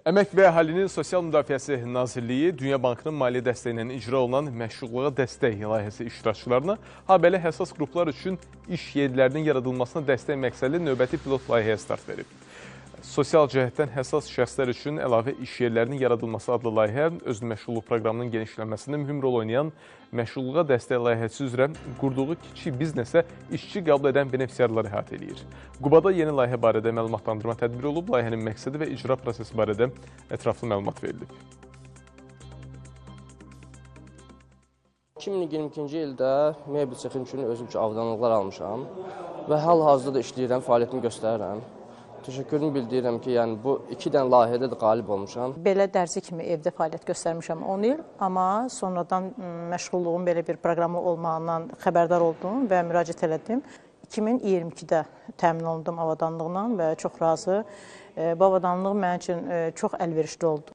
Əmək və Əhalinin Sosial Müdafiəsi Nazirliyi Dünya Bankının maliyyə dəstəyi ilə icra olunan məşğulluğa dəstək layihəsi iştirakçılarına habelə həssas qruplar üçün iş yerlərinin yaradılmasına dəstək məqsədli növbəti pilot layihəyə start verib. Sosial cəhətdən həssas şəxslər üçün əlavə iş yerlərinin yaradılması adlı layihə öz məşğulluq proqramının genişlənməsində mühüm rol oynayan məşğulluğa dəstək layihəsi üzrə qurduğu kiçik biznesə işçi qəbul edən benefisiarları əhatə edir. Qubada yeni layihə barədə məlumatlandırma tədbiri olub, layihənin məqsədi və icra prosesi barədə ətraflı məlumat verilib. 2022-ci ildə mebel çexin üçün özüm üçün avadanlıqlar almışam və hal-hazırda da işləyirəm, fəaliyyətimi göstərirəm. Təşəkkürümü bildirirəm ki, yəni bu 2 dənə layihədə də qalib olmuşam. Belə dərzi kimi evdə fəaliyyət göstərmişəm 10 il, amma sonradan məşğulluğun belə bir proqramı olmağından xəbərdar oldum və müraciət elədim. 2022-də təmin olundum avadanlıqla və çox razı. Bu avadanlıq mənim üçün çox əlverişli oldu.